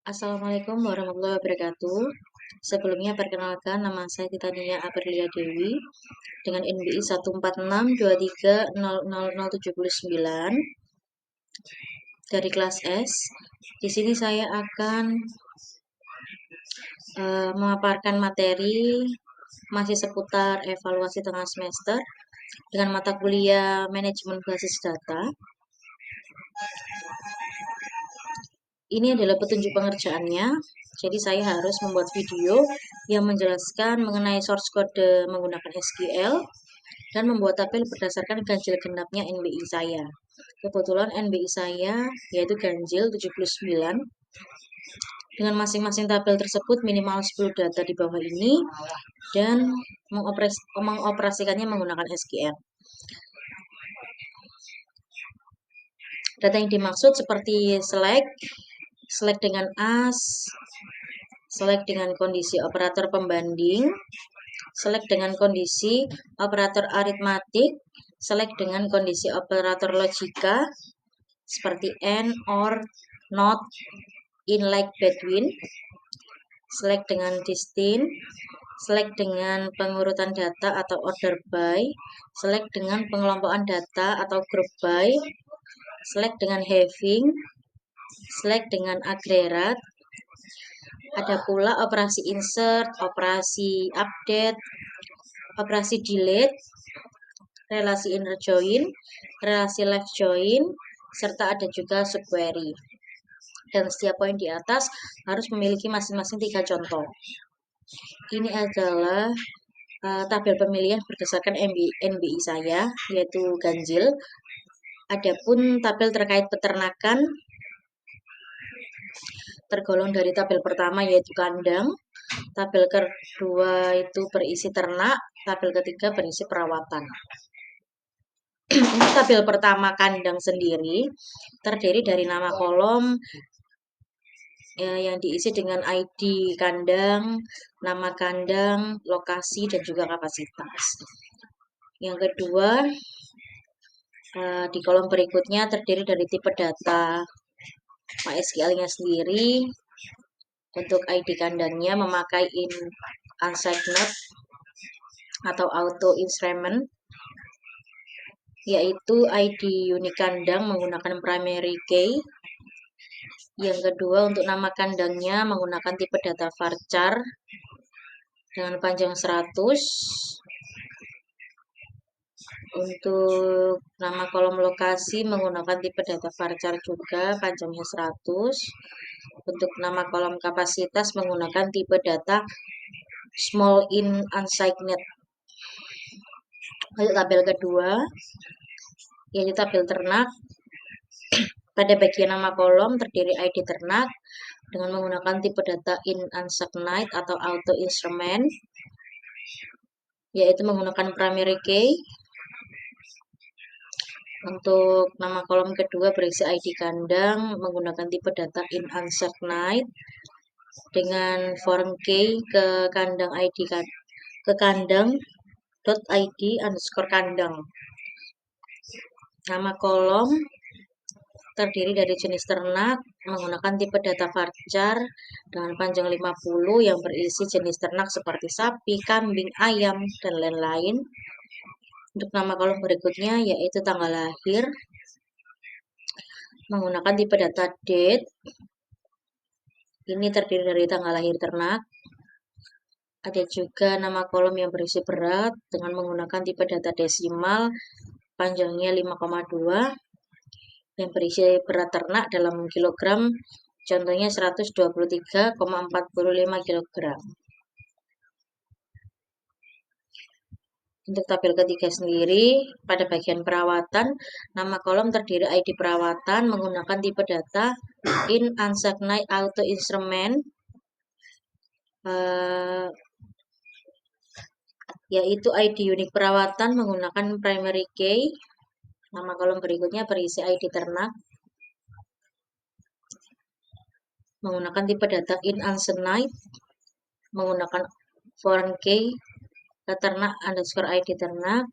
Assalamualaikum warahmatullahi wabarakatuh. Sebelumnya perkenalkan nama saya Titania Aprilia Dewi dengan NBI 14623000079 dari kelas S. Di sini saya akan memaparkan materi masih seputar evaluasi tengah semester dengan mata kuliah manajemen basis data. Ini adalah petunjuk pengerjaannya. Jadi saya harus membuat video yang menjelaskan mengenai source code menggunakan SQL dan membuat tabel berdasarkan ganjil genapnya NBI saya. Kebetulan NBI saya yaitu ganjil 79. Dengan masing-masing tabel tersebut minimal 10 data di bawah ini dan mengoperasikannya menggunakan SQL. Data yang dimaksud seperti select dengan as, select dengan kondisi operator pembanding, select dengan kondisi operator aritmatik, select dengan kondisi operator logika seperti and, or, not, in, like, between, select dengan distinct, select dengan pengurutan data atau order by, select dengan pengelompokan data atau group by, select dengan having, select dengan agregat. Ada pula operasi insert, operasi update, operasi delete, relasi inner join, relasi left join, serta ada juga subquery. Dan setiap poin di atas harus memiliki masing-masing 3 contoh. Ini adalah tabel pemilihan berdasarkan NBI saya, yaitu ganjil. Adapun tabel terkait peternakan tergolong dari tabel pertama yaitu kandang, tabel kedua itu berisi ternak, tabel ketiga berisi perawatan. Ini tabel pertama kandang sendiri terdiri dari nama kolom yang diisi dengan ID kandang, nama kandang, lokasi, dan juga kapasitas. Yang kedua, di kolom berikutnya terdiri dari tipe data MySQL-nya sendiri. Untuk ID kandangnya memakai unsigned atau auto instrument, yaitu ID unik kandang menggunakan primary key. Yang kedua, untuk nama kandangnya menggunakan tipe data varchar dengan panjang 100. Untuk nama kolom lokasi menggunakan tipe data varchar juga panjangnya 100. Untuk nama kolom kapasitas menggunakan tipe data small in unsigned. Untuk tabel kedua, yaitu tabel ternak. Pada bagian nama kolom terdiri ID ternak dengan menggunakan tipe data in unsigned atau auto instrument, yaitu menggunakan primary key. Untuk nama kolom kedua berisi ID kandang menggunakan tipe data in unsigned dengan foreign key ke kandang ID ke kandang .id underscore kandang. Nama kolom terdiri dari jenis ternak menggunakan tipe data varchar dengan panjang 50 yang berisi jenis ternak seperti sapi, kambing, ayam, dan lain-lain. Untuk nama kolom berikutnya yaitu tanggal lahir menggunakan tipe data date. Ini terdiri dari tanggal lahir ternak. Ada juga nama kolom yang berisi berat dengan menggunakan tipe data desimal panjangnya 5,2 yang berisi berat ternak dalam kilogram, contohnya 123,45 kg. Untuk tabel ketiga sendiri, pada bagian perawatan, nama kolom terdiri ID perawatan menggunakan tipe data in unsigned auto instrument, yaitu ID unik perawatan menggunakan primary key. Nama kolom berikutnya berisi ID ternak menggunakan tipe data in unsigned menggunakan foreign key ke ternak underscore ID ternak.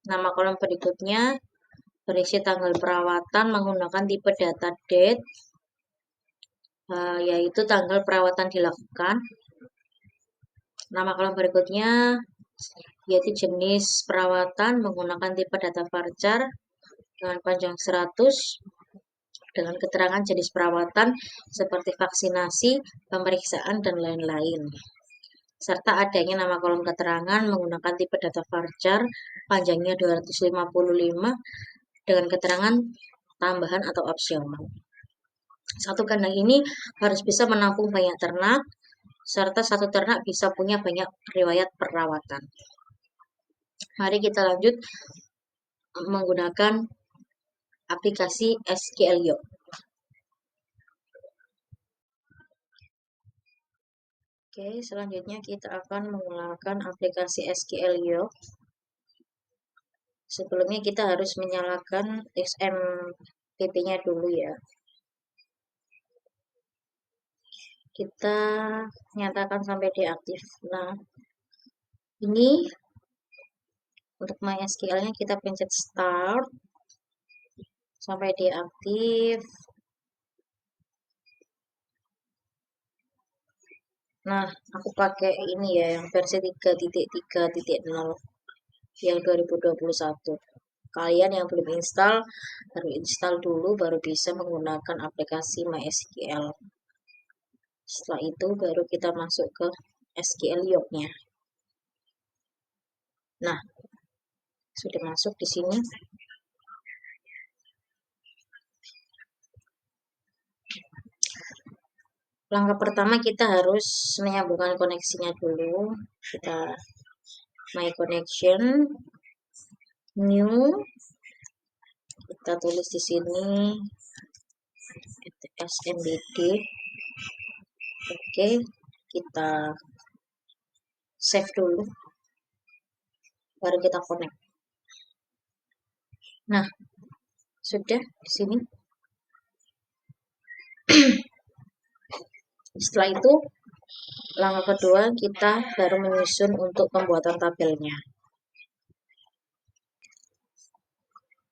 Nama kolom berikutnya berisi tanggal perawatan menggunakan tipe data date yaitu tanggal perawatan dilakukan. Nama kolom berikutnya yaitu jenis perawatan menggunakan tipe data varchar dengan panjang 100 dengan keterangan jenis perawatan seperti vaksinasi, pemeriksaan, dan lain-lain. Serta adanya nama kolom keterangan menggunakan tipe data varchar panjangnya 255 dengan keterangan tambahan atau opsional. Satu kandang ini harus bisa menampung banyak ternak, serta satu ternak bisa punya banyak riwayat perawatan. Mari kita lanjut menggunakan aplikasi SQLio. Oke, selanjutnya kita akan menggunakan aplikasi SQLio. Sebelumnya kita harus menyalakan XMPP-nya dulu ya. Kita nyatakan sampai deaktif. Nah, ini untuk MySQL-nya kita pencet start sampai deaktif. Nah, aku pakai ini ya yang versi 3.3.0 yang 2021. Kalian yang belum install, baru install dulu baru bisa menggunakan aplikasi MySQL. Setelah itu baru kita masuk ke SQL Yoke-nya. Nah, sudah masuk di sini. Langkah pertama kita harus menyambungkan koneksinya dulu. Kita My Connection, New, kita tulis di sini SMBD. Oke, kita save dulu, baru kita connect. Nah, sudah di sini. Setelah itu, langkah kedua kita baru menyusun untuk pembuatan tabelnya.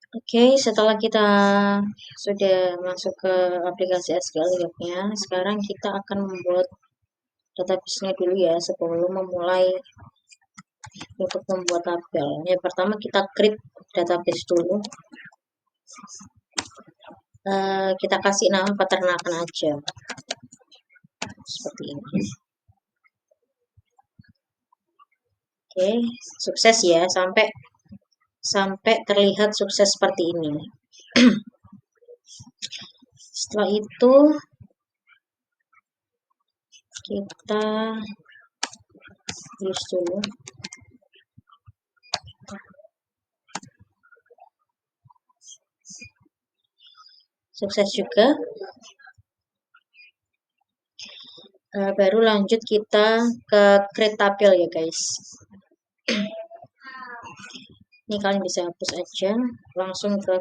Oke, setelah kita sudah masuk ke aplikasi SQL Yoke-nya, sekarang kita akan membuat database-nya dulu ya sebelum memulai untuk membuat tabel. Yang pertama kita create database dulu. Kita kasih nama peternakan aja seperti ini. Oke, sukses ya sampai terlihat sukses seperti ini. Setelah itu kita use dulu. Sukses juga. Baru lanjut kita ke create tabel ya guys. Ini kalian bisa hapus aja, langsung ke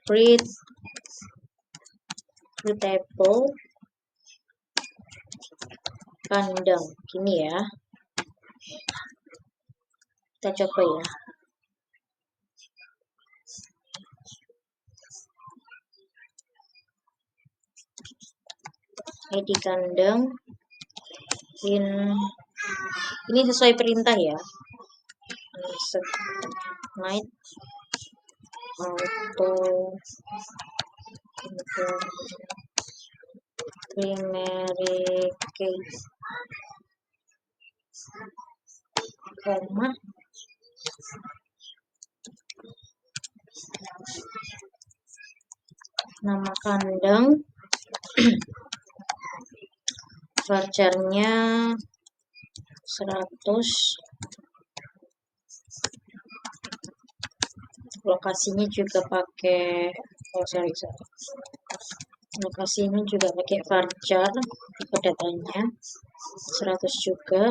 create table kandang gini ya. Kita coba ya. ID kandang ini sesuai perintah ya. Night auto primary case koma nama kandang varcharnya 100, lokasinya juga pakai lokasinya juga pakai varchar, tipe datanya 100 juga.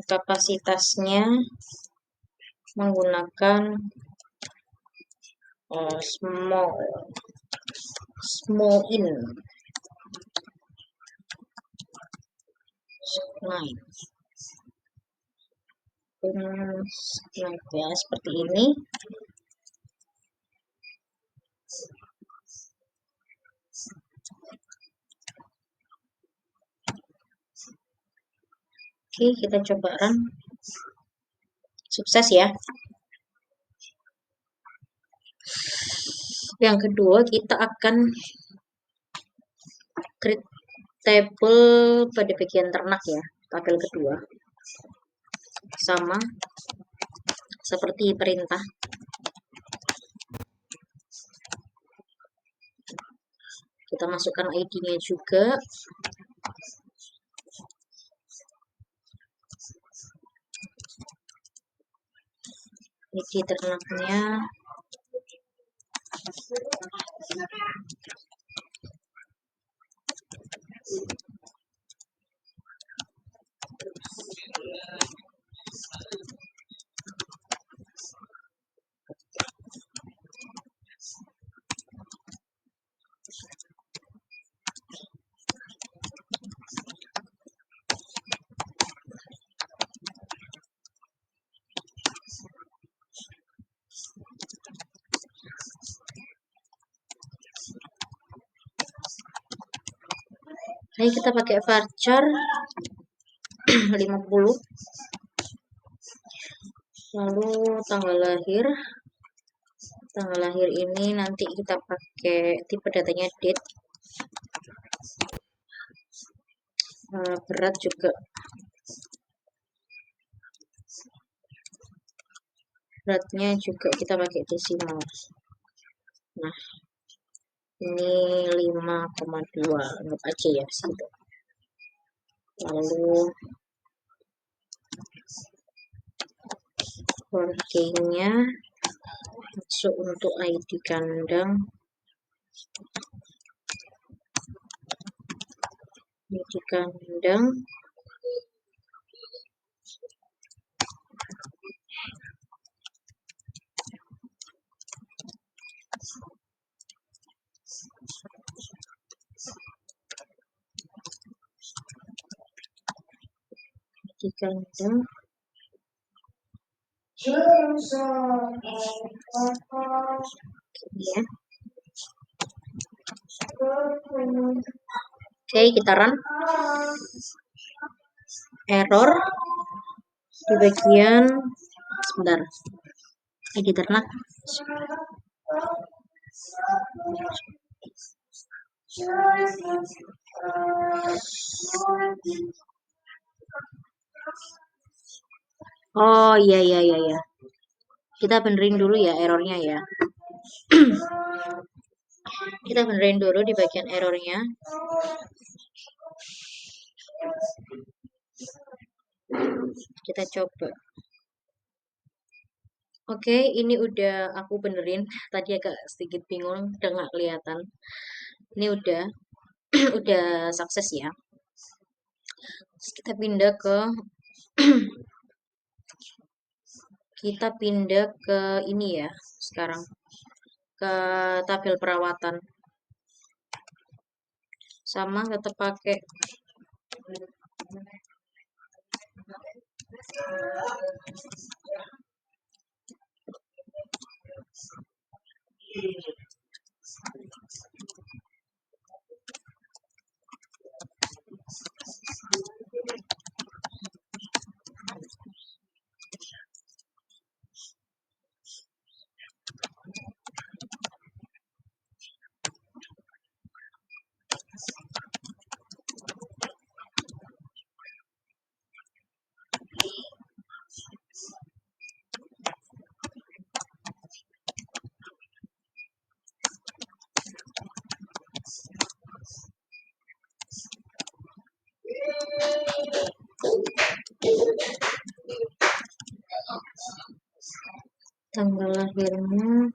Kapasitasnya menggunakan small in 9 ya, seperti ini. Oke, kita coba run. Sukses ya. Yang kedua, kita akan create table pada bagian ternak ya, tabel kedua. Sama seperti perintah. Kita masukkan ID-nya juga. ID ternaknya. Ini kita pakai varchar 50. Lalu tanggal lahir ini nanti kita pakai tipe datanya date. Berat juga, beratnya juga kita pakai desimal. Nah, ini 5,2, anggap aja ya situ. Lalu working-nya masuk untuk ID kandang. ID kandang. ID kandang. Ini ya. Oke, kita run. Error di bagian sebentar. ID ternak. Oh iya. Kita benerin dulu ya errornya ya. Kita benerin dulu di bagian errornya. Kita coba. Oke, ini udah aku benerin. Tadi agak sedikit bingung, udah nggak kelihatan. Ini udah udah sukses ya. Terus kita pindah ke ini ya sekarang, ke tabel perawatan. Sama tetap pakai tanggal lahirnya.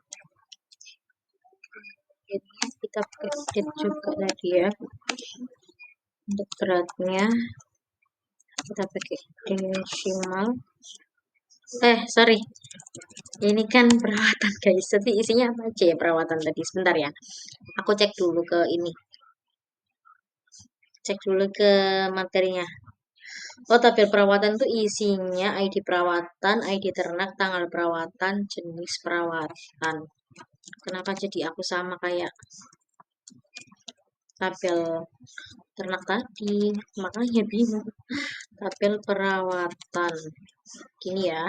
Kita pakai date juga tadi ya. Untuk beratnya kita pakai desimal. Sorry, ini kan perawatan guys, tapi isinya apa aja ya perawatan tadi? Sebentar ya, aku cek dulu ke ini, cek dulu ke materinya. Oh, tabel perawatan tuh isinya ID perawatan, ID ternak, tanggal perawatan, jenis perawatan. Kenapa jadi aku sama kayak tabel ternak tadi, makanya bingung. Tabel perawatan gini ya,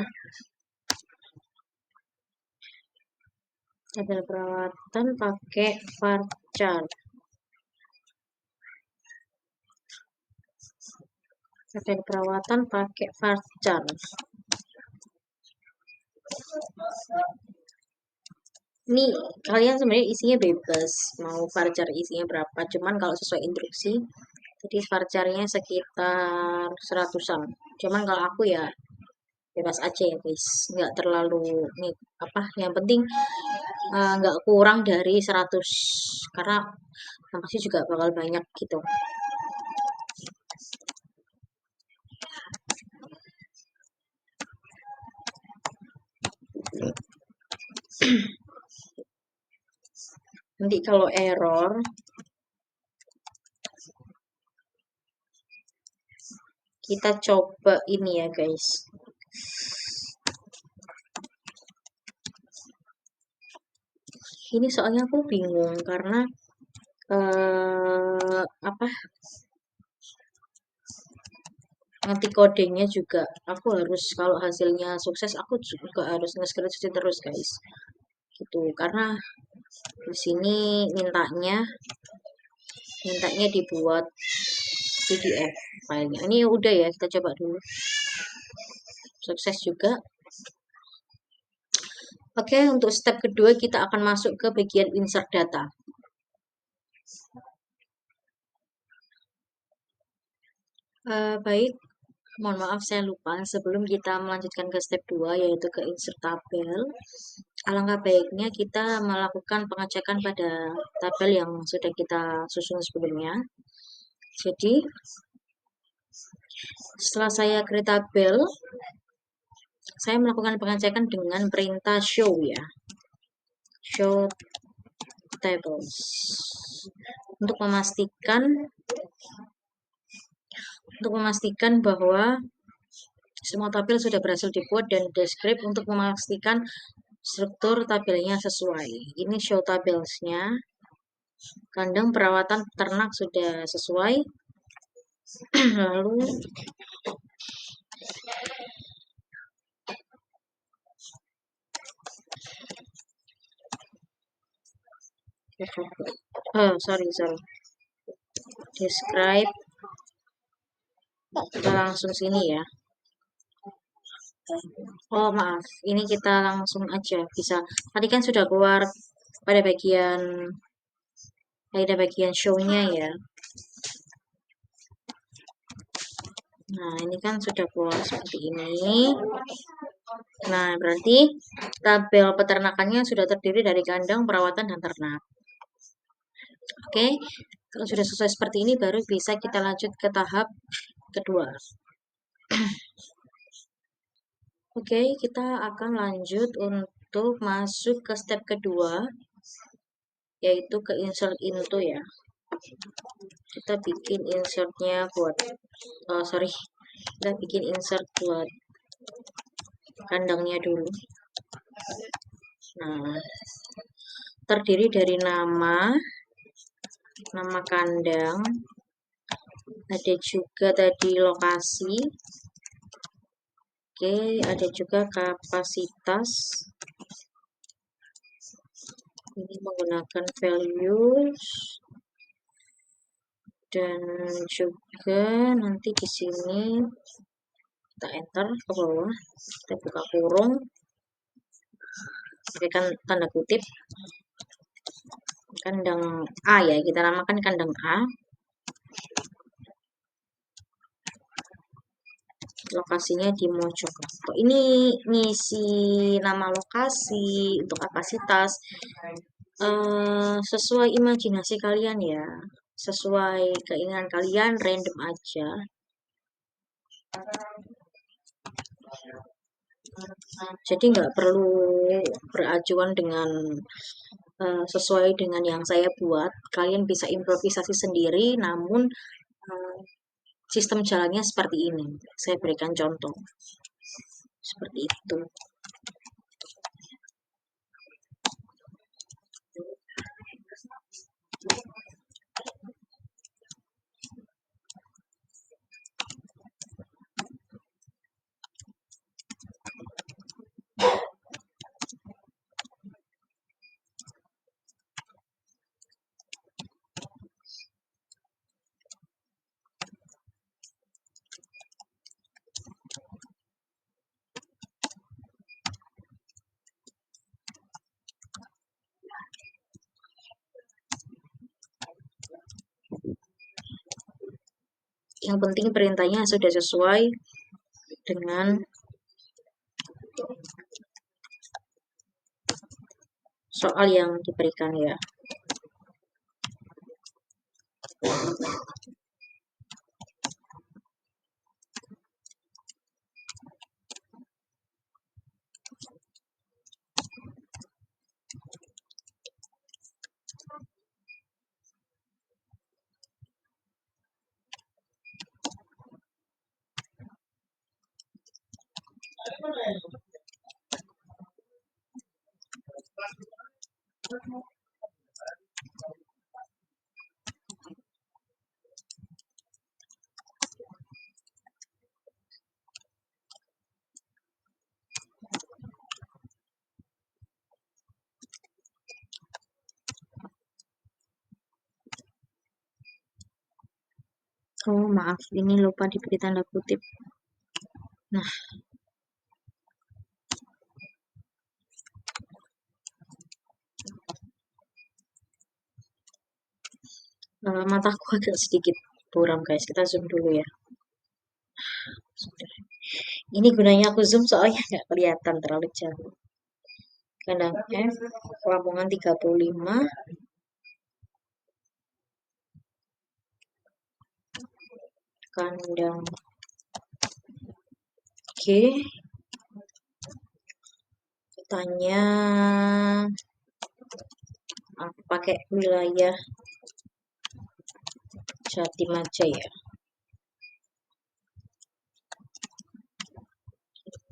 tabel perawatan pakai varchar, tabel perawatan pakai varchar. Ini kalian sebenarnya isinya bebas, mau varchar isinya berapa, cuman kalau sesuai instruksi, jadi varcharnya sekitar 100-an. Cuman kalau aku ya bebas aja ya guys, nggak terlalu nih apa, yang penting nggak kurang dari 100, karena pasti juga bakal banyak gitu. Nanti kalau error, kita coba ini ya guys. Ini soalnya aku bingung karena apa, nanti kodenya juga aku harus, kalau hasilnya sukses aku juga harus nge-screenshot terus guys. Gitu. Karena di sini mintanya dibuat PDF filenya. Ini udah ya, kita coba dulu. Sukses juga. Oke, untuk step kedua kita akan masuk ke bagian insert data. Baik, mohon maaf saya lupa. Sebelum kita melanjutkan ke step 2, yaitu ke insert tabel, alangkah baiknya kita melakukan pengecekan pada tabel yang sudah kita susun sebelumnya. Jadi, setelah saya create tabel, saya melakukan pengecekan dengan perintah show ya. Show tables. Untuk memastikan bahwa semua tabel sudah berhasil dibuat dan describe untuk memastikan struktur tabelnya sesuai. Ini show tabelsnya. Kandang perawatan ternak sudah sesuai. Lalu sorry. Describe. Kita langsung sini ya. Oh maaf, ini kita langsung aja bisa. Tadi kan sudah keluar pada bagian show-nya ya. Nah, ini kan sudah keluar seperti ini. Nah, berarti tabel peternakannya sudah terdiri dari kandang, perawatan, dan ternak. Oke, kalau sudah selesai seperti ini, baru bisa kita lanjut ke tahap kedua. Oke, kita akan lanjut untuk masuk ke step kedua, yaitu ke insert into ya. Kita bikin insertnya buat, kita bikin insert buat kandangnya dulu. Nah, terdiri dari nama kandang, ada juga tadi lokasi, oke, ada juga kapasitas, ini menggunakan values, dan juga nanti di sini kita enter ke bawah, kita buka kurung, berikan tanda kutip, kandang A ya, kita namakan kandang A. Lokasinya di Mojokerto. Ini ngisi nama lokasi untuk kapasitas sesuai imajinasi kalian ya, sesuai keinginan kalian, random aja. Jadi nggak perlu beracuan dengan sesuai dengan yang saya buat. Kalian bisa improvisasi sendiri, namun sistem jalannya seperti ini. Saya berikan contoh. Seperti itu. Yang penting perintahnya sudah sesuai dengan soal yang diberikan ya. Oh maaf, ini lupa diberi tanda kutip. Nah, mataku agak sedikit buram guys, kita zoom dulu ya. Ini gunanya aku zoom soalnya nggak kelihatan terlalu jauh. Kandang F, Lamongan 35, kandang G, tanya pakai wilayah Jatim aja ya.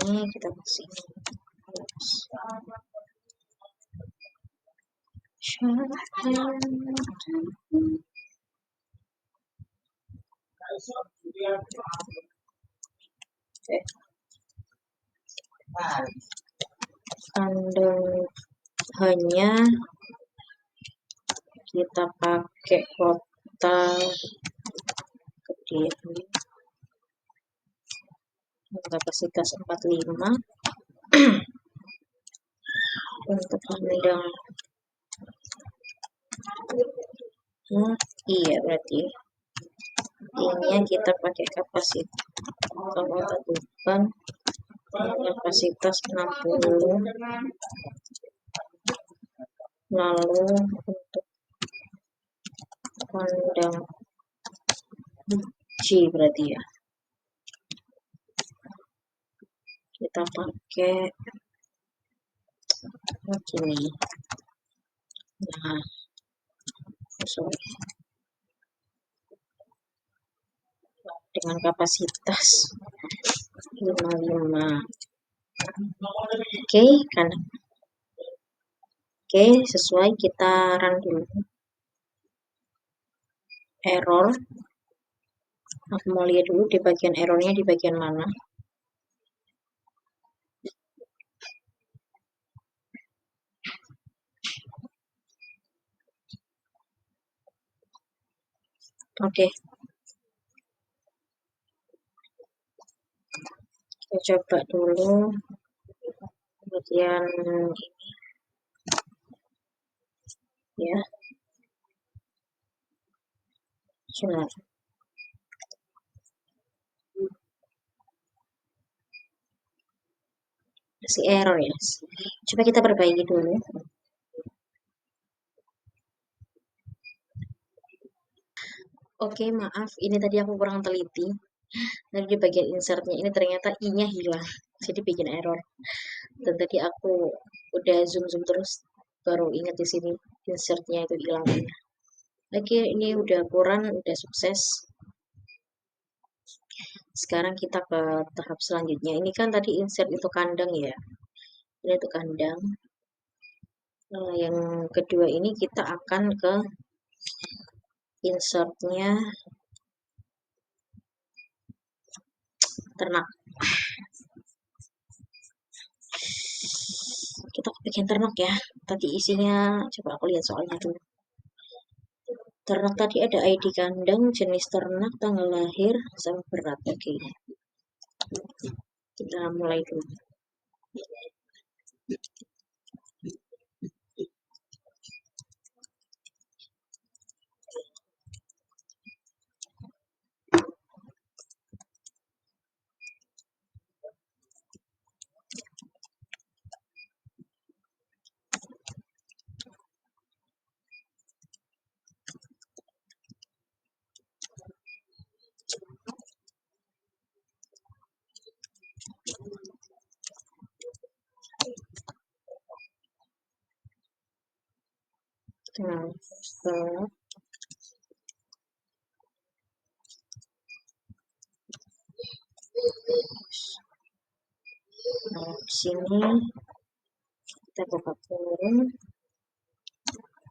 Ini kita kasih kandang hanya kita pakai kota Kediri, kapasitas 45. Untuk kandang iya berarti ini kita pakai kapasitas kota Tuban kapasitas 60. Lalu untuk kandang G berarti ya kita pakai begini. Nah, sorry, dengan kapasitas 55. Oke, kan? Oke, sesuai, kita run dulu. Error. Aku mau lihat dulu di bagian errornya di bagian mana. Oke. Kita coba dulu bagian ini ya. Sebentar. Masih error ya. Coba kita perbaiki dulu. Oke, maaf, ini tadi aku kurang teliti. Tadi di bagian insertnya ini ternyata i-nya hilang, jadi bikin error. Dan tadi aku udah zoom terus, baru ingat di sini insertnya itu hilang. Oke, ini udah kurang, udah sukses. Sekarang kita ke tahap selanjutnya. Ini kan tadi insert itu kandang ya. Ini itu kandang. Nah, yang kedua ini kita akan ke insertnya ternak. Kita ke bagian ternak ya. Tadi isinya, coba aku lihat soalnya dulu. Ternak tadi ada ID kandang, jenis ternak, tanggal lahir, sama berat. Oke. Kita mulai dulu. setelah di sini kita buka form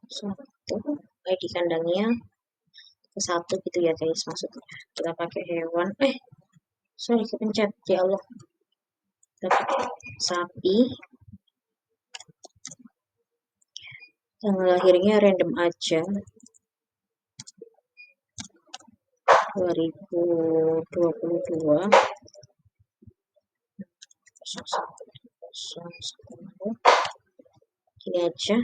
satu ID kandangnya ke satu gitu ya guys, maksudnya kita pakai hewan sorry kepencet ya Allah, kita pakai sapi, tanggal lahirnya random aja 2022 gini aja.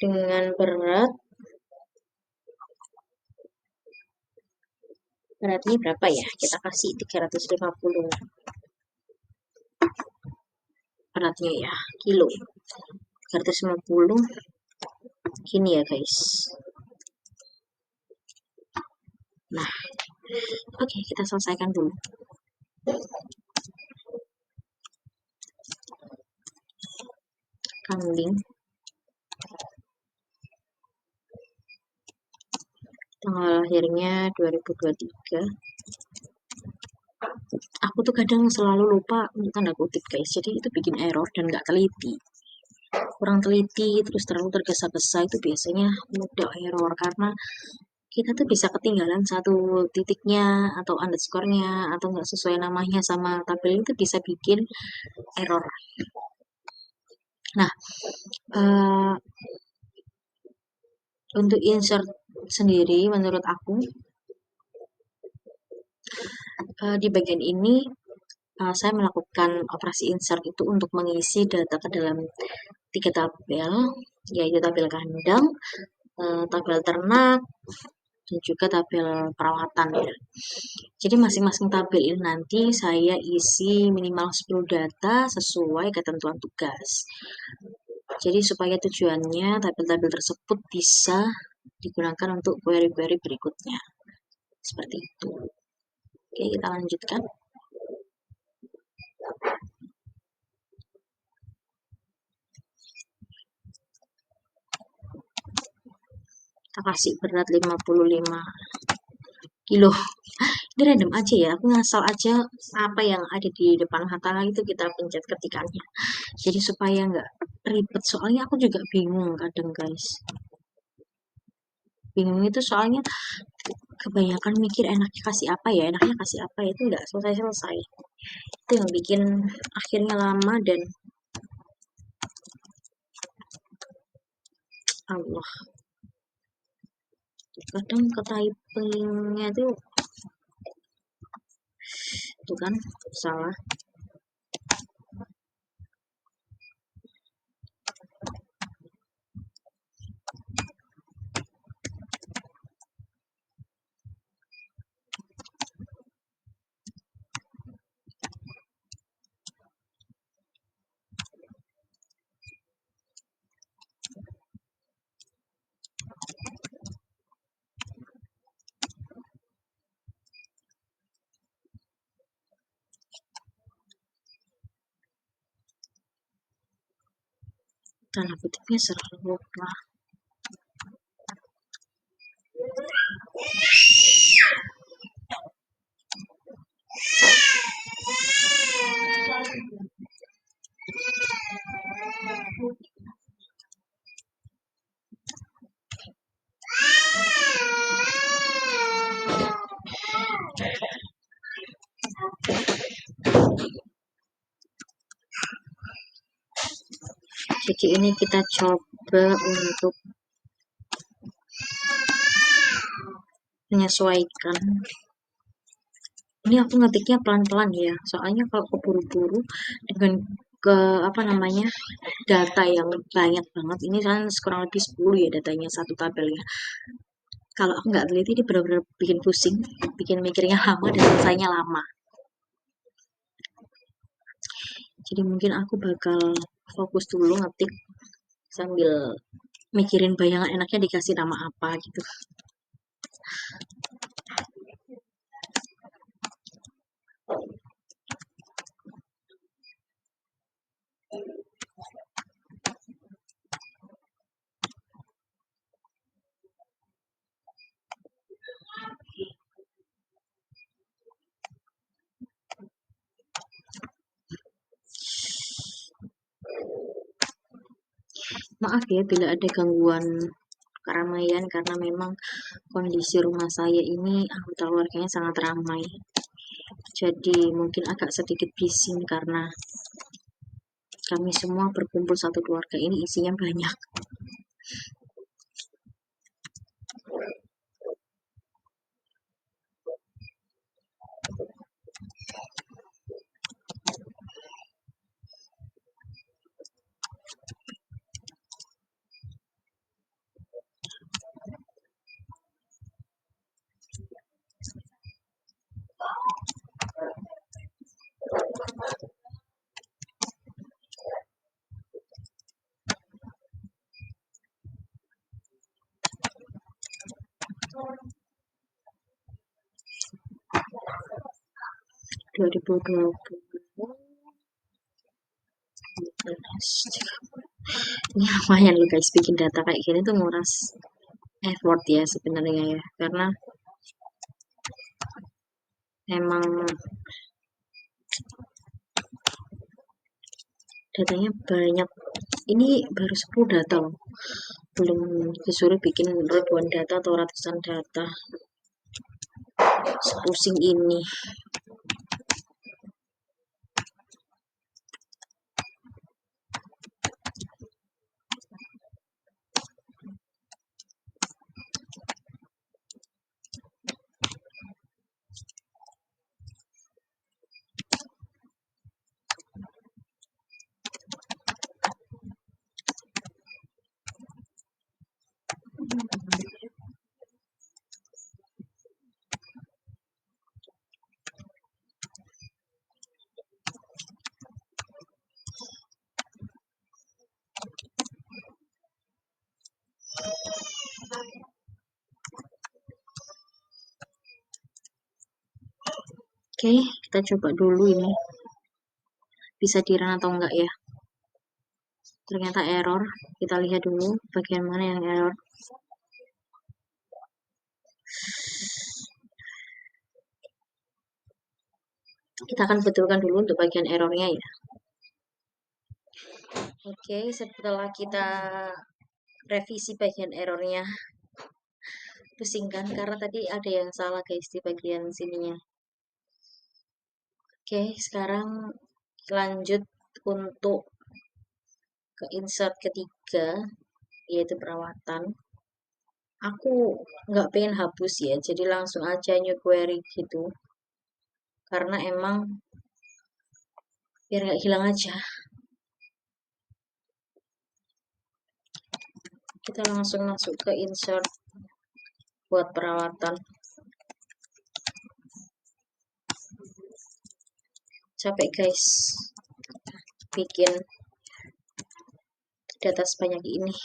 Dengan beratnya berapa ya, kita kasih 350 beratnya ya, kilo 350 gini ya guys. Nah oke, kita selesaikan dulu. Kambing tanggal lahirnya 2023. Aku tuh kadang selalu lupa tanda kutip guys, jadi itu bikin error dan nggak teliti, kurang teliti, terus terlalu tergesa-gesa, itu biasanya mudah error karena kita tuh bisa ketinggalan satu titiknya atau underscore-nya atau nggak sesuai namanya sama tabel, itu bisa bikin error. Nah untuk insert sendiri menurut aku di bagian ini saya melakukan operasi insert itu untuk mengisi data ke dalam 3 tabel, yaitu tabel kandang, tabel ternak, dan juga tabel perawatan ya. Jadi masing-masing tabel ini nanti saya isi minimal 10 data sesuai ketentuan tugas. Jadi supaya tujuannya tabel-tabel tersebut bisa digunakan untuk query-query berikutnya. Seperti itu. Oke, kita lanjutkan. Kita kasih berat 55 kilo. Ini random aja ya, aku ngasal aja apa yang ada di depan mata itu kita pencet ketikannya. Jadi supaya nggak ribet, soalnya aku juga bingung kadang guys. Bingung itu soalnya kebanyakan mikir enaknya kasih apa ya, itu nggak selesai-selesai. Itu yang bikin akhirnya lama dan Allah. Kadang ke typingnya tuh kan salah. Tanda kutipnya serba. Jadi ini kita coba untuk menyesuaikan. Ini aku ngetiknya pelan-pelan ya, soalnya kalau keburu-buru dengan data yang banyak banget, ini kan kurang lebih 10 ya datanya satu tabel ya. Kalau aku nggak teliti ini benar-benar bikin pusing, bikin mikirnya lama dan selesainya lama. Jadi mungkin aku bakal fokus dulu ngetik sambil mikirin bayangan enaknya dikasih nama apa gitu. maaf ya bila ada gangguan keramaian karena memang kondisi rumah saya ini anggota keluarganya sangat ramai. Jadi mungkin agak sedikit bising karena kami semua berkumpul satu keluarga ini isinya banyak. Dua ribu 2020 ini lumayan loh guys, bikin data kayak gini tuh nguras effort ya sebenarnya ya, karena emang datanya banyak. Ini baru 10 data loh, belum disuruh bikin ribuan data atau ratusan data. Sepusing ini. Oke, kita coba dulu ini bisa di-run atau enggak ya. Ternyata error. Kita lihat dulu bagian mana yang error. Kita akan betulkan dulu untuk bagian errornya ya. Oke, setelah kita revisi bagian errornya, pusing kan karena tadi ada yang salah guys di bagian sininya. Oke, sekarang lanjut untuk ke insert ketiga, yaitu perawatan. Aku nggak pengen hapus ya, jadi langsung aja new query gitu, karena emang biar nggak hilang aja. Kita langsung masuk ke insert buat perawatan. Capek guys bikin data sebanyak ini.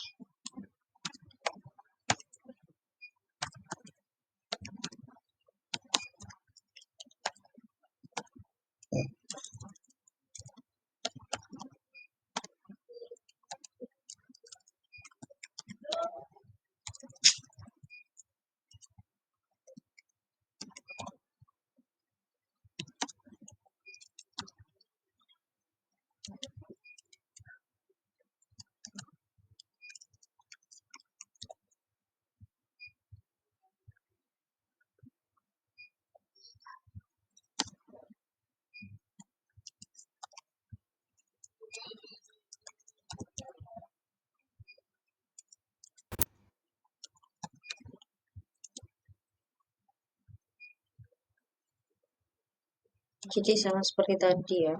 Jadi sama seperti tadi ya.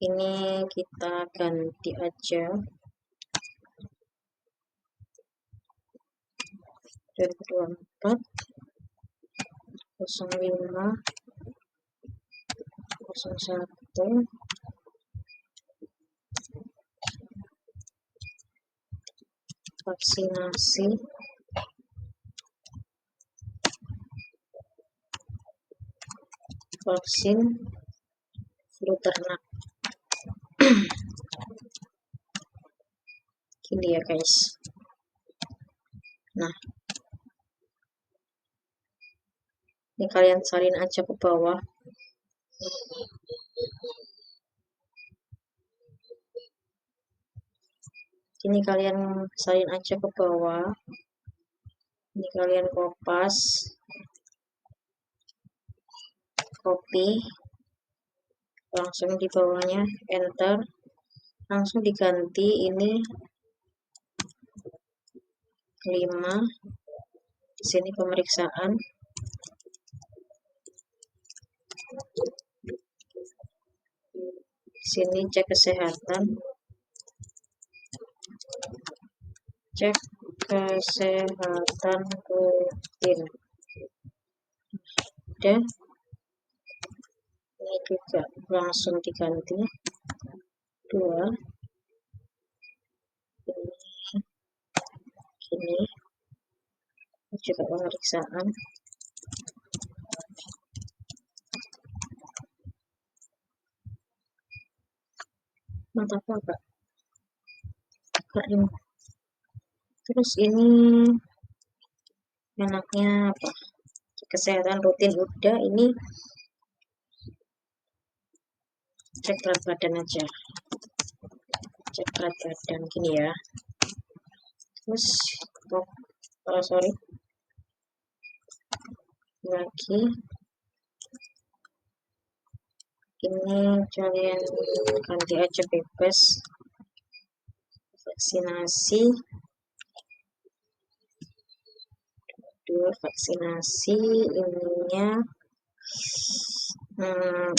Ini kita ganti aja 2024 05 01 vaksinasi vaksin flu ternak. Gini ya guys. Nah, ini kalian salin aja ke bawah. Ini kalian salin aja ke bawah. Ini kalian kopas, copy, langsung di bawahnya enter, langsung diganti ini 5. Di sini pemeriksaan. Di sini cek kesehatan. Cek kesehatan rutin. Udah. Ini juga langsung diganti 2. Ini juga pemeriksaan. Mantap apa? Kering. Terus ini enaknya apa? Kesehatan rutin udah, ini cek berat badan aja. Cek berat badan gini ya. Terus sorry. Lagi ini kalian ganti aja bebas. Vaksinasi. Vaksinasi ininya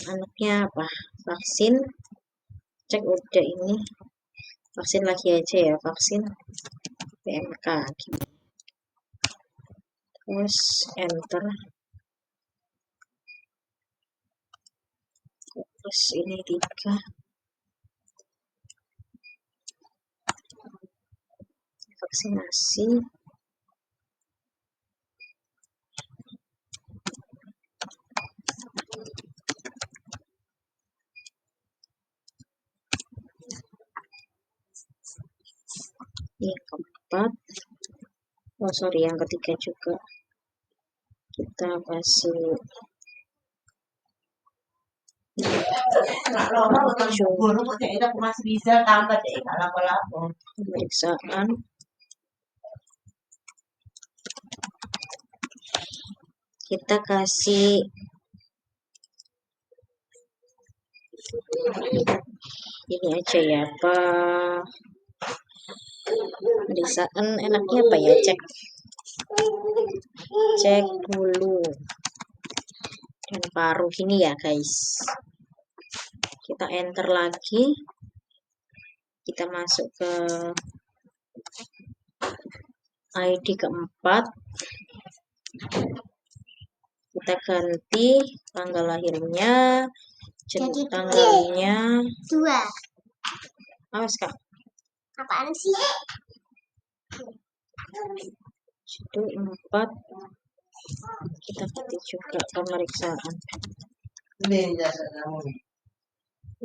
anaknya apa? Vaksin. Cek udah ini. Vaksin lagi aja ya, vaksin PMK. Terus enter. Terus ini 3. Vaksinasi. Yang keempat, yang ketiga juga kita kasih pemeriksaan. Kita kasih ini aja ya, Pak. Pemeriksaan enaknya apa ya? Cek bulu dan paru gini ya, guys. Kita enter lagi. Kita masuk ke ID keempat. Kita ganti tanggal lahirnya, tanggalnya 2. Awas Kak. Apaan sih? Itu 4. Kita ganti juga pemeriksaan.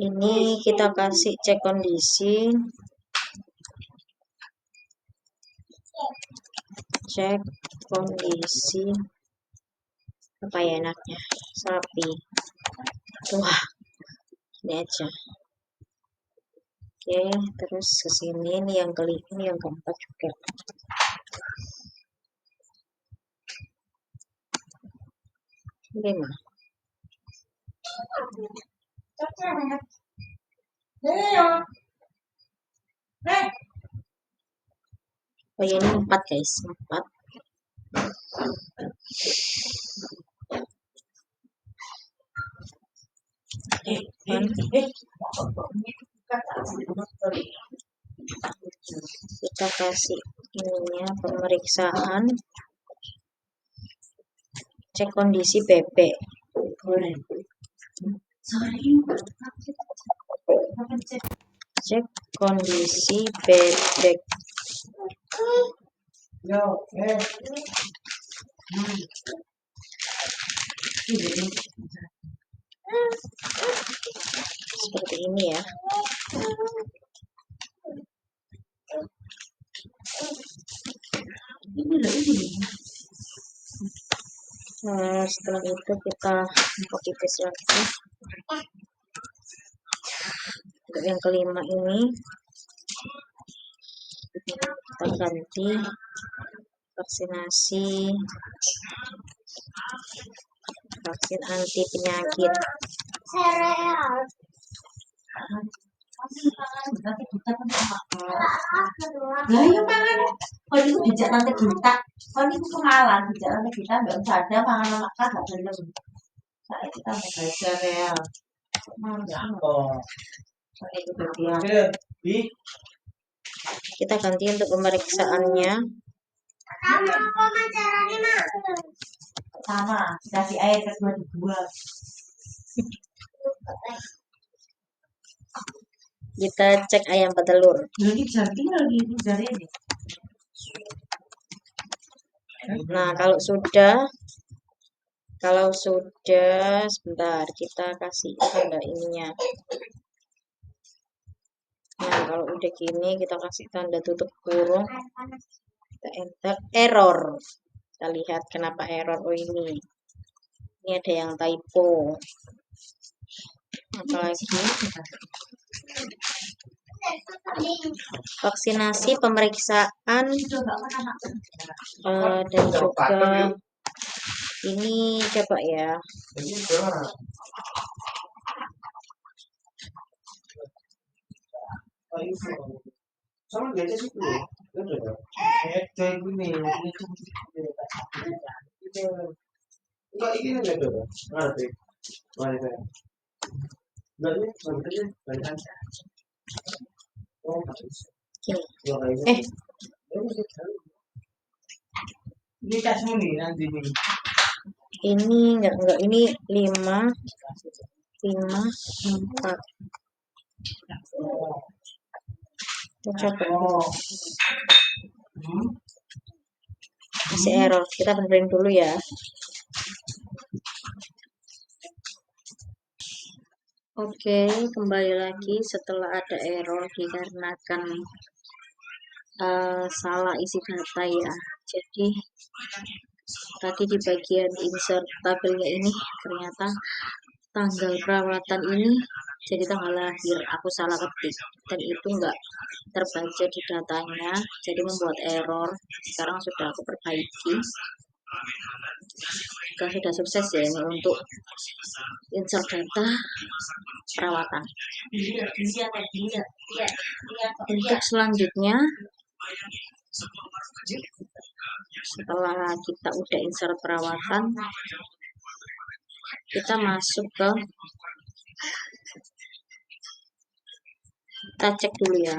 Ini kita kasih cek kondisi. Cek kondisi apa ya enaknya? Sapi. Wah, ini aja. Oke, terus ke sini ini yang kelima, ini yang keempat juga. Lima. Oh ya, ini 4 guys, 4. Kita kasih ininya pemeriksaan, cek kondisi bebek. Cek kondisi bebek. Seperti ini ya. Setelah itu kita copy paste lagi. Untuk yang kelima ini ganti vaksinasi, vaksin anti penyakit. Lah iya mangan. Kon iku dijak nang Teguta. Kon iku kemalan dijak nang Teguta mbak usah ada mangan anak kan gak gelem. Saiki kita belajar ya. Kita ganti untuk pemeriksaannya. Sama, dikasih air kedua dibuang. Kita cek ayam petelur. Jadi jadi lagi jari ini. Nah, kalau sudah sebentar kita kasih tanda ininya. Nah, kalau udah gini kita kasih tanda tutup kurung. Kita enter error. Kita lihat kenapa error. Oh ini ada yang typo. Apalagi vaksinasi, pemeriksaan, dan juga ini coba ya. Ini enggak ini 5 4. Kita coba masih error, kita benerin dulu ya. Oke, kembali lagi setelah ada error dikarenakan salah isi data ya. Jadi tadi di bagian insert tabelnya ini ternyata tanggal perawatan ini jadi tanggal lahir aku salah ketik dan itu enggak terbaca di datanya, jadi membuat error. Sekarang sudah aku perbaiki. Sudah sukses ya ini untuk insert data perawatan. Untuk selanjutnya, setelah kita udah insert perawatan, kita masuk ke, kita cek dulu ya.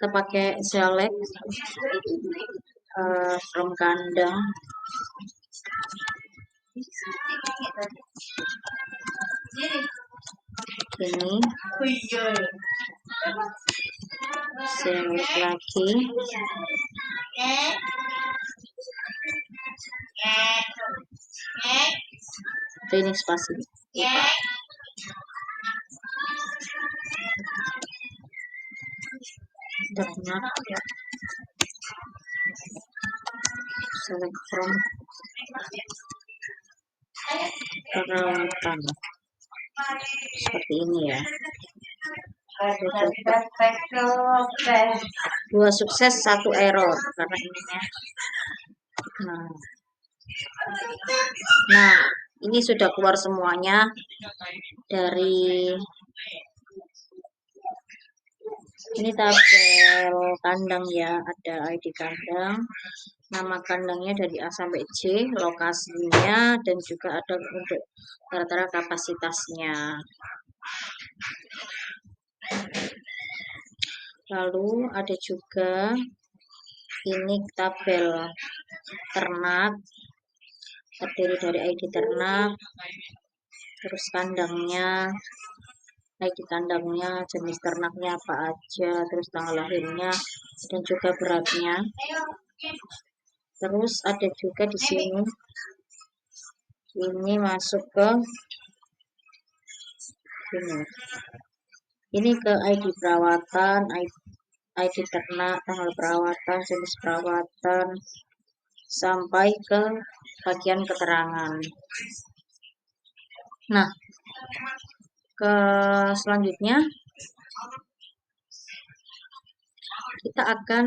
Kita pakai select from kandang. Ini select lagi. Ini spasi. Benar. Select from perawatan. Seperti ini ya. 2 sukses 1 error karena ininya. Nah, ini sudah keluar semuanya dari ini tabel kandang ya, ada ID kandang, nama kandangnya dari A sampai C, lokasinya, dan juga ada untuk rata-rata kapasitasnya. Lalu ada juga ini tabel ternak, terdiri dari ID ternak, terus kandangnya, ID kandangnya, jenis ternaknya apa aja, terus tanggal lahirnya, dan juga beratnya. Terus ada juga di sini, ini masuk ke ini ke ID perawatan, ID ternak, tanggal perawatan, jenis perawatan, sampai ke bagian keterangan. Nah, ke selanjutnya kita akan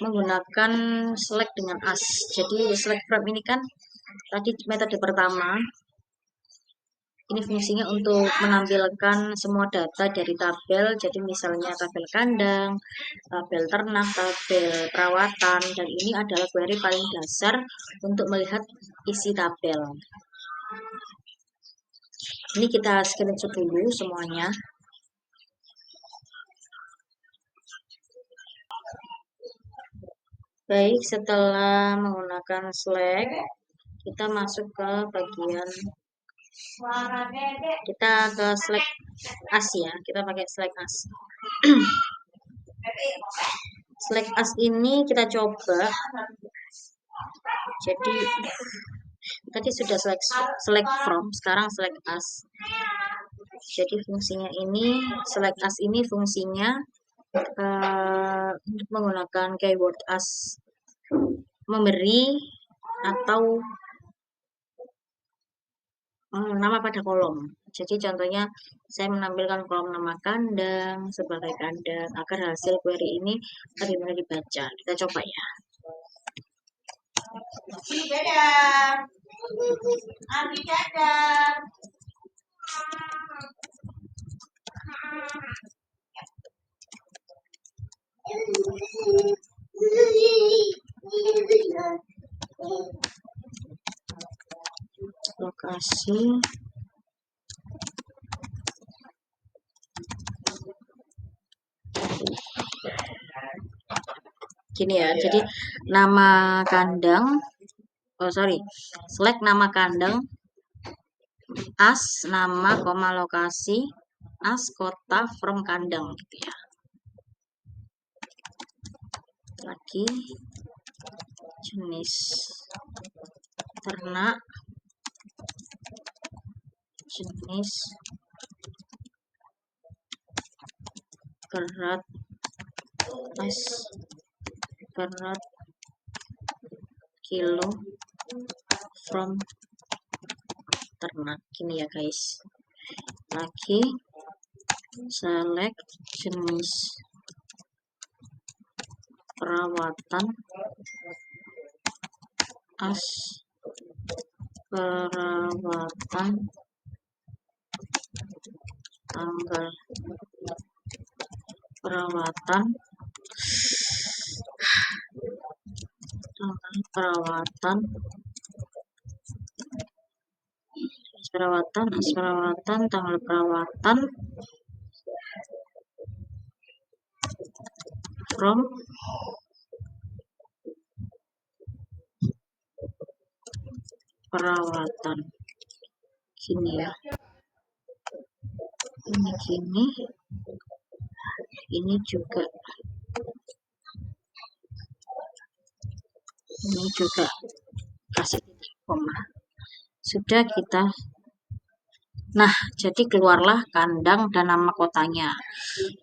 menggunakan select dengan as. Jadi select from ini kan tadi metode pertama. Ini fungsinya untuk menampilkan semua data dari tabel. Jadi misalnya tabel kandang, tabel ternak, tabel perawatan, dan ini adalah query paling dasar untuk melihat isi tabel. Ini kita screenshot dulu semuanya. Baik, setelah menggunakan select, kita masuk ke bagian kita ke select as ya. Kita pakai select as. Select as ini kita coba. Jadi tadi sudah select from, sekarang select as. Jadi fungsinya ini select as ini fungsinya untuk menggunakan keyword as memberi atau nama pada kolom. Jadi contohnya saya menampilkan kolom nama kandang sebagai kandang agar hasil query ini lebih mudah dibaca. Kita coba ya. Lokasi gini ya, jadi nama kandang, select nama kandang, as nama, koma lokasi, as kota, from kandang gitu ya. Lagi jenis ternak, jenis berat, berat kilo, from ternak. Gini ya guys. Lagi select jenis perawatan, as perawatan, tanggal perawatan, tanggal perawatan, from perawatan. Gini ya. Ini gini. Ini juga. Ini juga kasih titik koma. Sudah kita. Nah, jadi keluarlah kandang dan nama kotanya.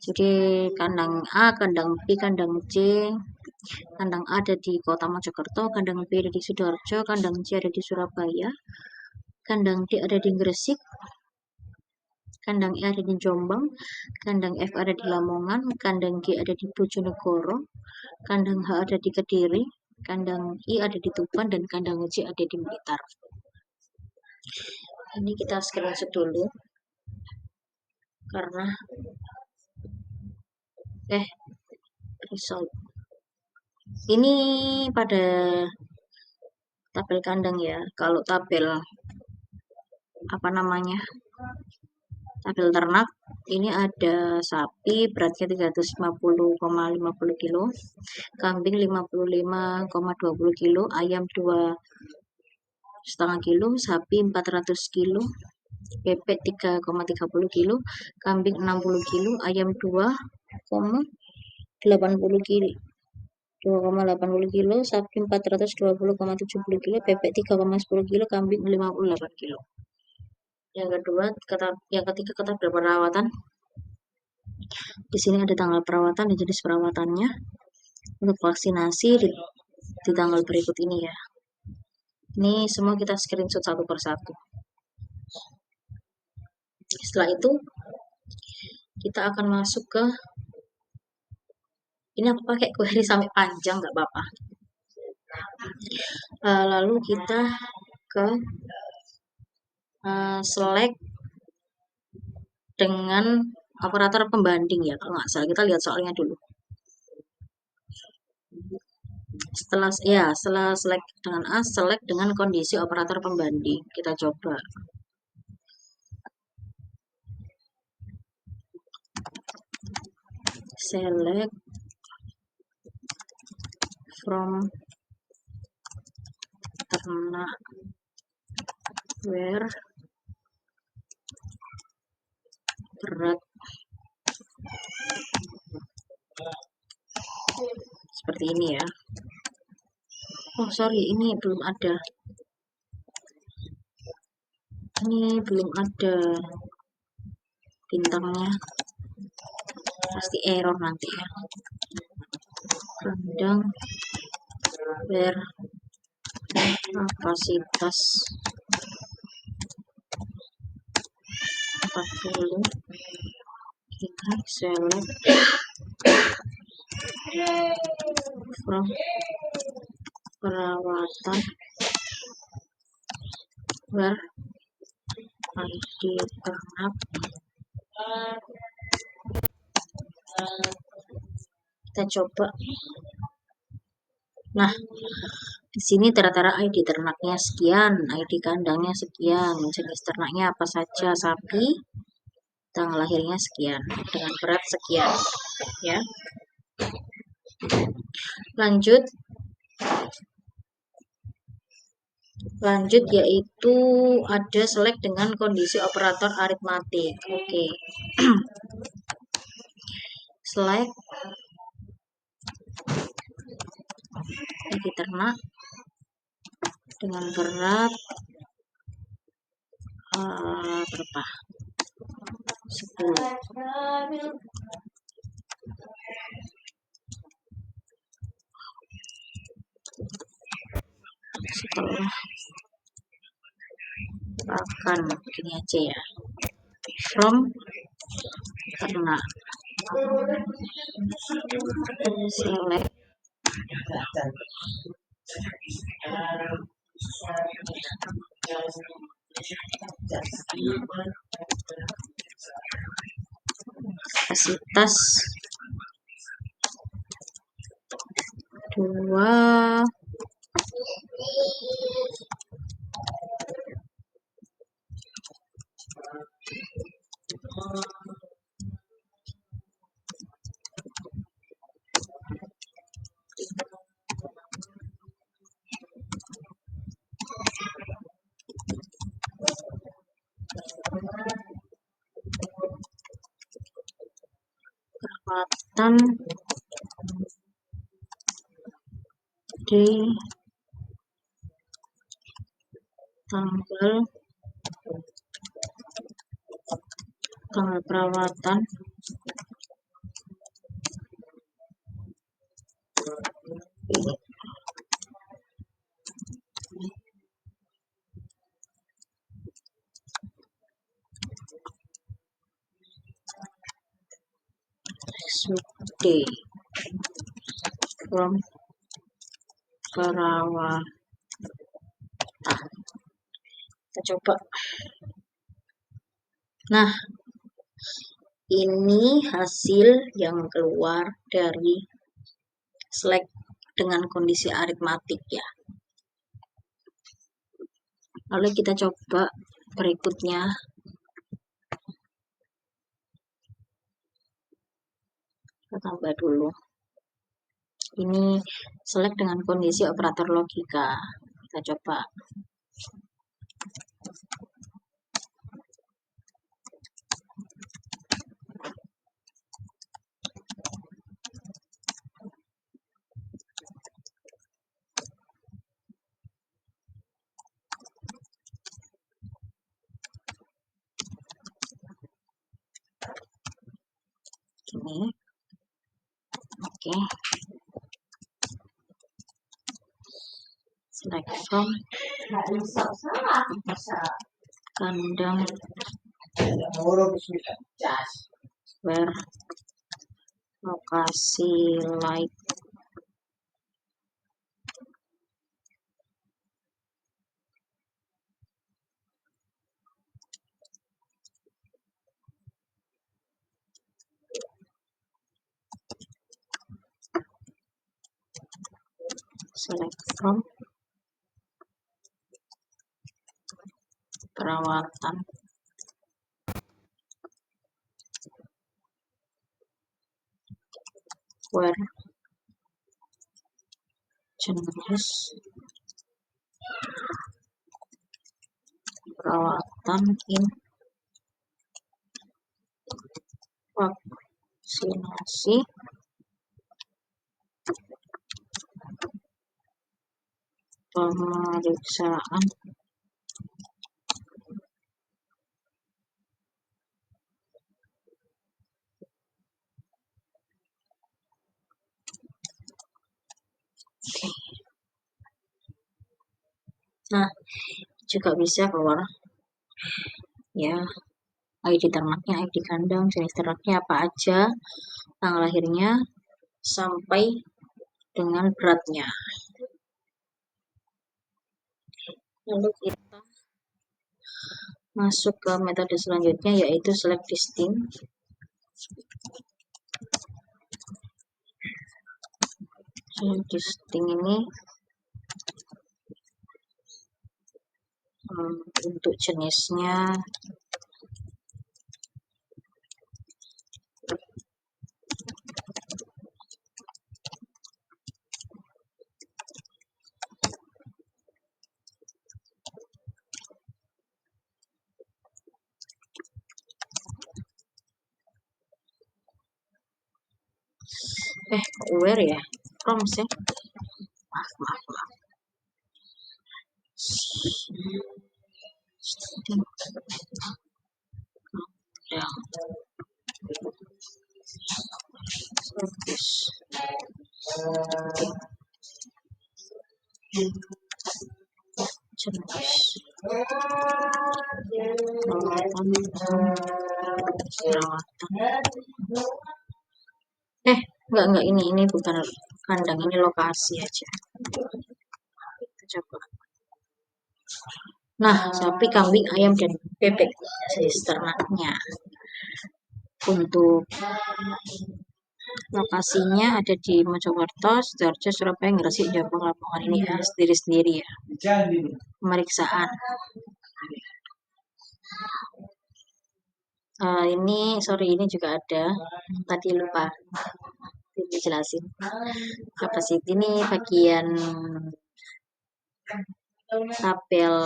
Jadi kandang A, kandang B, kandang C. Kandang A ada di Kota Mojokerto, kandang B ada di Sidoarjo, kandang C ada di Surabaya, kandang D ada di Gresik, kandang E ada di Jombang, kandang F ada di Lamongan, kandang G ada di Bojonegoro, kandang H ada di Kediri, kandang I ada di Tuban, dan kandang J ada di Blitar. Ini kita screenshot dulu karena result. Ini pada tabel kandang ya. Kalau tabel tabel ternak ini ada sapi beratnya 350,50 kilo, kambing 55,20 kilo, ayam 2,5 kilo, sapi 400 kilo, bebek 3,30 kilo, kambing 60 kilo, ayam 2,80 kilo, 2,80 kilo, sapi 420,70 kilo, bebek 3,10 kilo, kambing 58 kilo. Yang ketiga tabel perawatan. Di sini ada tanggal perawatan dan jenis perawatannya. Untuk vaksinasi di tanggal berikut ini ya. Ini semua kita screenshot satu persatu. Setelah itu kita akan masuk ke Ini aku pakai query sampai panjang, nggak apa-apa. Lalu kita ke select dengan operator pembanding ya, kalau nggak salah. Kita lihat soalnya dulu. Setelah select dengan A, select dengan kondisi operator pembanding. Kita coba. Select from ternak where berat seperti ini ya. Oh sorry, ini belum ada. Ini belum ada bintangnya. Pasti error nanti ya. Kandang where kapasitas 40. Kita select from perawatan where di ternak. Kita coba. Nah, di sini tera-tera ID ternaknya sekian, ID kandangnya sekian, jenis ternaknya apa saja, sapi, tanggal lahirnya sekian, dengan berat sekian, ya. Lanjut yaitu ada select dengan kondisi operator aritmatik. Oke. Select ID ternak dengan berat berapa? 10. Setelah akan begini aja ya, from ternak, select kapasitas 2. Perawatan di tanggal perawatan day from perawatan. Kita coba. Nah, ini hasil yang keluar dari select dengan kondisi aritmatik ya. Lalu kita coba berikutnya. Kita tambah dulu. Ini select dengan kondisi operator logika. Kita coba. Ini. Oke. Select from kandang where lokasi like select from perawatan where jenis perawatan in vaksinasi pemeriksaan nah juga bisa keluar ya ID ternaknya, ID kandang, jenis ternaknya apa aja, tanggal lahirnya sampai dengan beratnya. Lalu kita masuk ke metode selanjutnya yaitu select listing. Select listing ini untuk jenisnya where ya prompts ya maaf ya service jenis perawatan enggak ini bukan kandang, ini lokasi aja. Kita coba. Nah, sapi, kambing, ayam, dan bebek jenis ternaknya. Untuk lokasinya ada di Mojokerto, Sidoarjo, Surabaya, Gresik, Jombang, Lamongan. Ini ya sendiri-sendiri ya. Pemeriksaan. Ini juga ada. Tadi lupa dijelasin. Kapasitas ini bagian tabel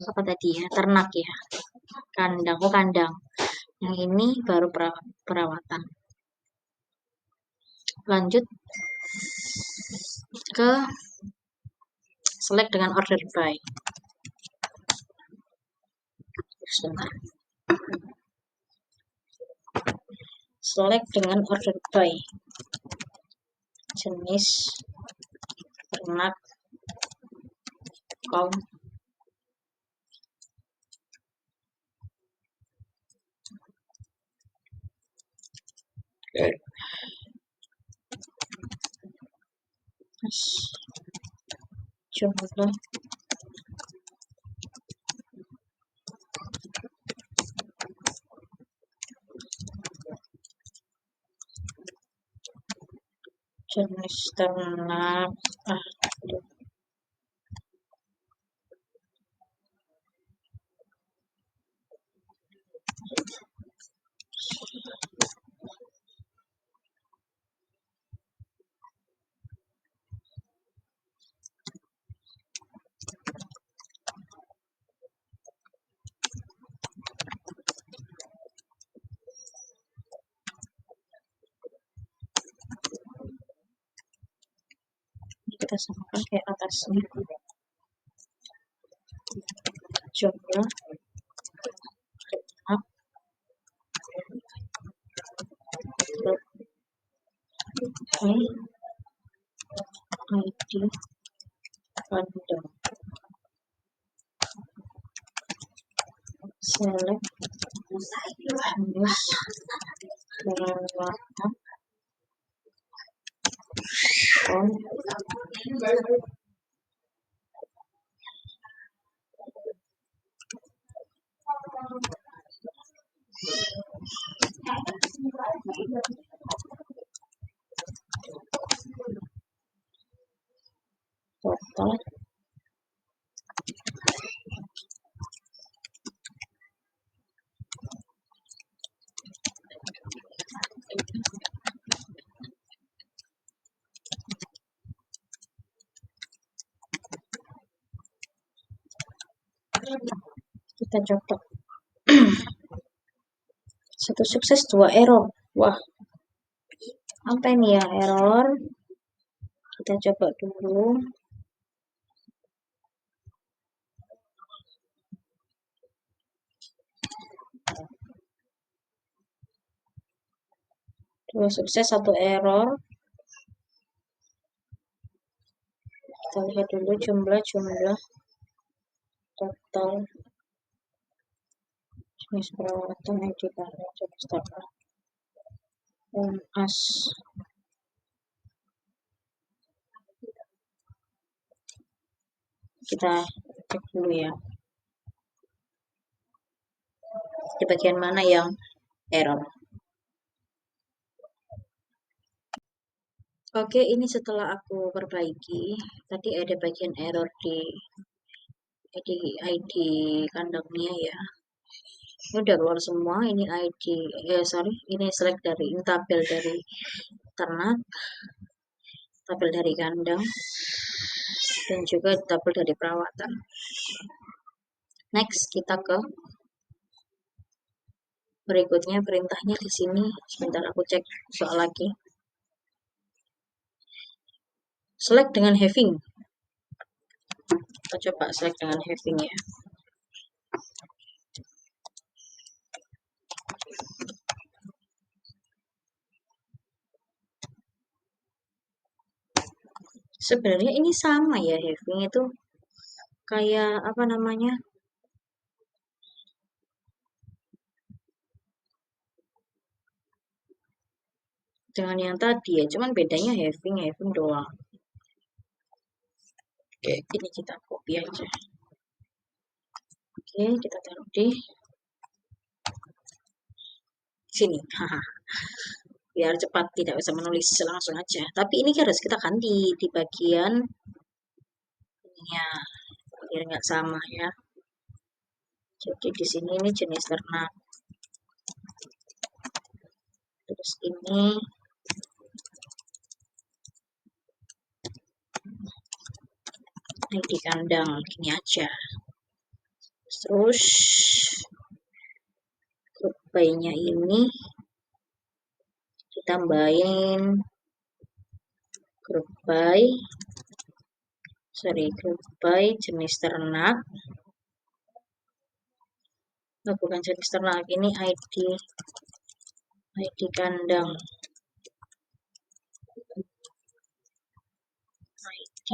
apa tadi ya, ternak ya, kandang. Yang ini baru perawatan. Lanjut ke select dengan order by. Sebentar. Select dengan order by. Jenis ternak kaum jumlah jenis ternak kita samakan kayak atasnya, jumlah ternak ID kandang, select jenis perawatan on total kita coba. Satu sukses, 2 error. Wah, apa ini ya error? Kita coba dulu. Dua sukses, 1 error. Kita lihat dulu jumlah total jenis perawatan ID karya as. Kita cek dulu ya, di bagian mana yang error. Oke, ini setelah aku perbaiki, tadi ada bagian error di ID kandangnya ya. Ini udah keluar semua. Ini ini select dari tabel dari ternak, tabel dari kandang, dan juga tabel dari perawatan. Next, kita ke berikutnya. Perintahnya di sini. Sebentar aku cek soal lagi. Select dengan having. Kita coba select dengan having ya. Sebenarnya ini sama ya, having itu kayak apa namanya? Dengan yang tadi ya, cuman bedanya having doang. Oke, ini kita copy aja. Oke, kita taruh di sini. Biar cepat, tidak bisa menulis langsung aja. Tapi ini harus kita ganti di bagian ininya, biar nggak sama ya. Jadi di sini ini jenis ternak. Terus ini ID kandang, gini aja. Terus grup by-nya ini ditambahin grup by jenis ternak. Oh, bukan jenis ternak, ini ID kandang. ID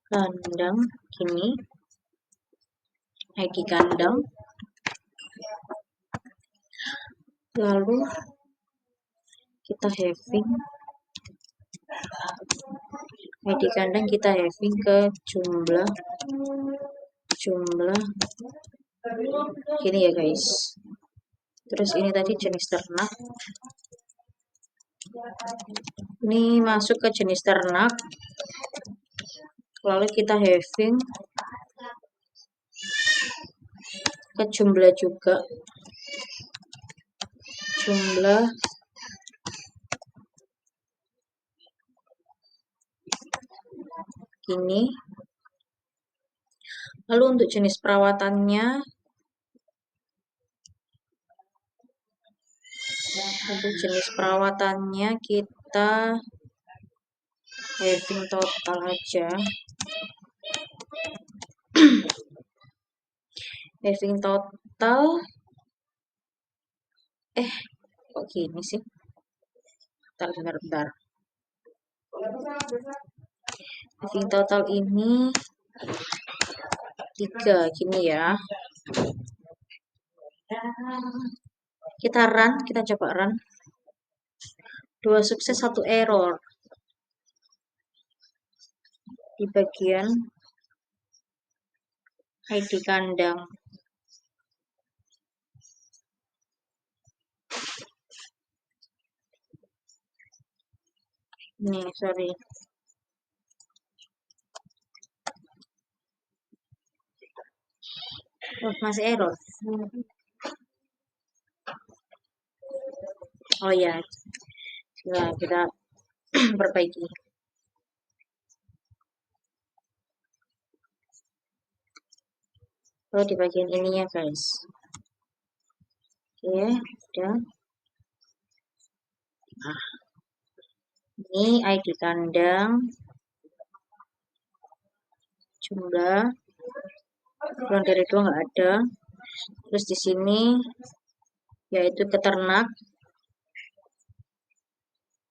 kandang gini, ID kandang. Lalu kita having ID kandang, kita having ke jumlah gini ya guys. Terus ini tadi jenis ternak, ini masuk ke jenis ternak, lalu kita having ke jumlah juga, jumlah gini. Lalu untuk jenis perawatannya, kita having total aja. Having total kok gini sih? Bentar. Having total ini 3 gini ya. Kita coba run. 2 sukses 1 error. Di bagian ID kandang. Nih, sorry. Oh, masih error. Oh ya, nah, kita perbaiki. Oh, di bagian ininya guys. Oke, udah. Nah, ini ID kandang, jumlah, kurang dari 2 nggak ada. Terus di sini yaitu peternak,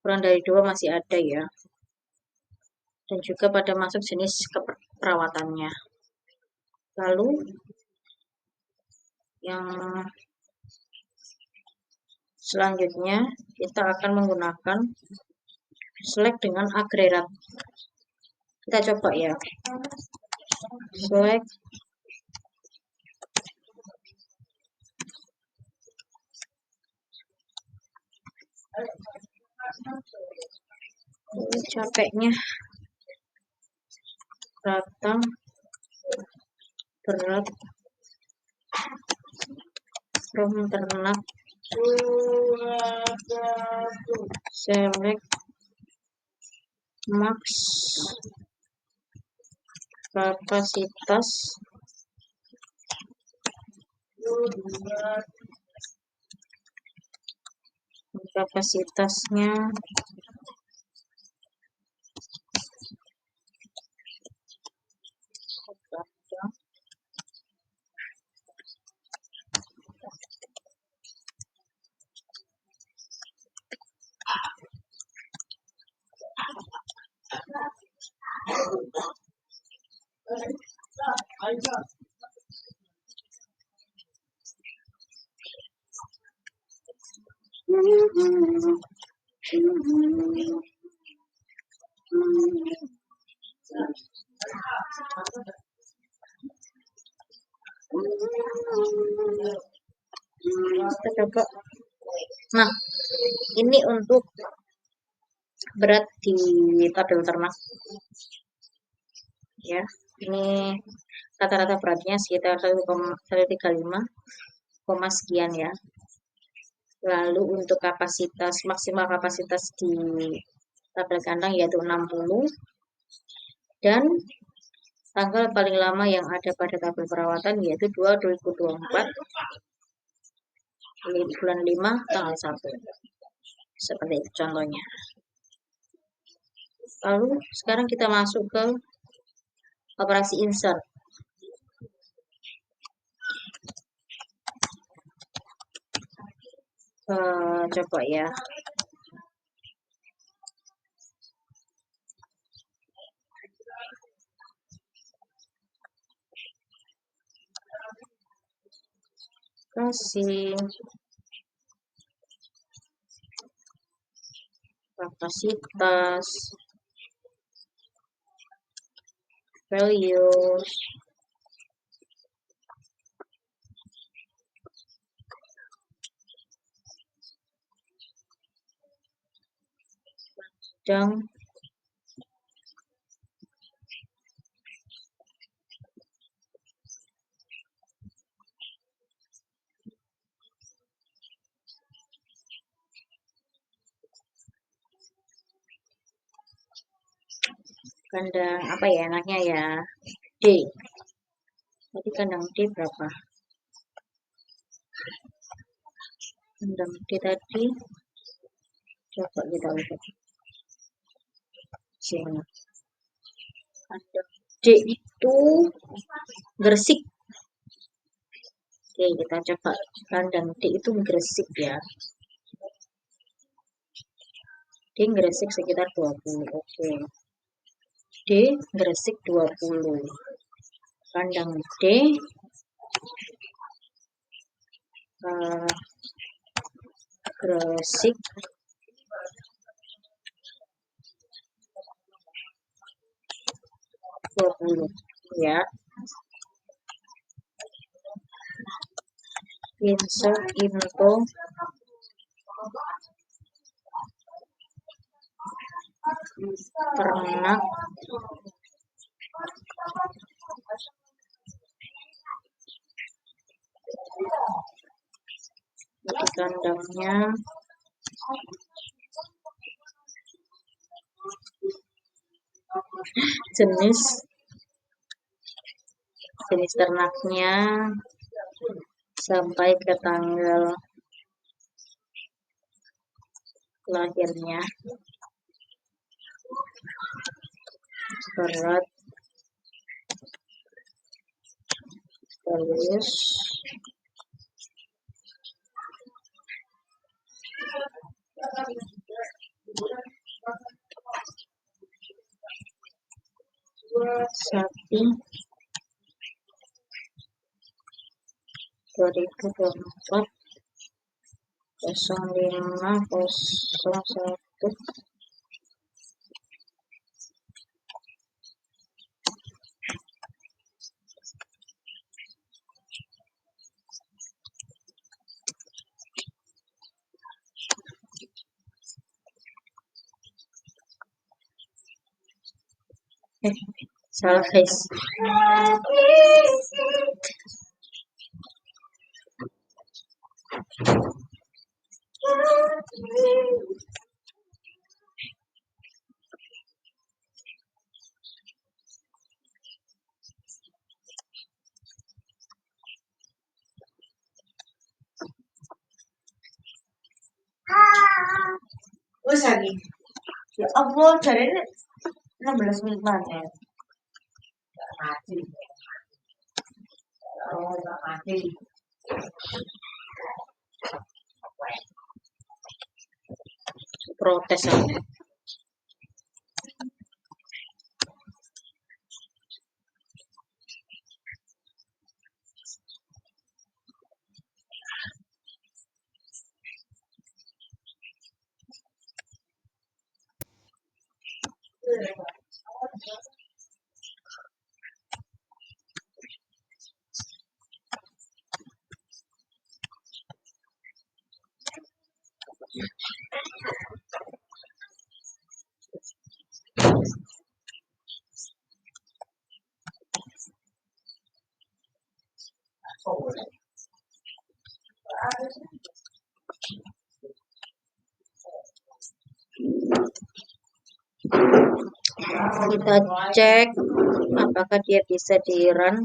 kurang dari 2 masih ada ya. Dan juga pada masuk jenis perawatannya. Lalu yang selanjutnya kita akan menggunakan select dengan agregat. Kita coba ya. Select capeknya rata berat from ternak select max kapasitasnya kita coba. Nah, ini untuk berat di tabel ternak ya. Ini rata-rata beratnya sekitar 1,135 sekian ya. Lalu untuk kapasitas maksimal kapasitas di tabel kandang yaitu 60, dan tanggal paling lama yang ada pada tabel perawatan yaitu 2024 bulan 5 tanggal 1. Seperti itu contohnya. Lalu sekarang kita masuk ke operasi insert. Coba ya. Kasih kapasitas values dan kandang apa ya enaknya ya, D. Jadi kandang D berapa? Kandang D tadi coba kita lihat sini. Kandang D itu Gresik. Oke, kita coba kandang D itu Gresik ya. D Gresik sekitar 20. Oke. D Gresik 20. Kandang D Gresik ya. Insert info ternak di kandangnya jenis ternaknya sampai ke tanggal lahirnya, berat, terus sapi 2024 0501. Salah guys. Wes lagi. Ya Allah, jadi 16 menit mana? Mati. Oh, mati. Protes aku. Kita cek apakah dia bisa di run.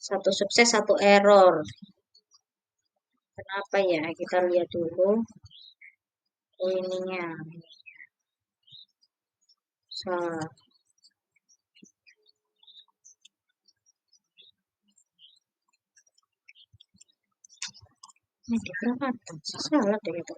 1 sukses 1 error. Kenapa ya? Kita lihat dulu ininya. Ini di berapa? Salah deh itu.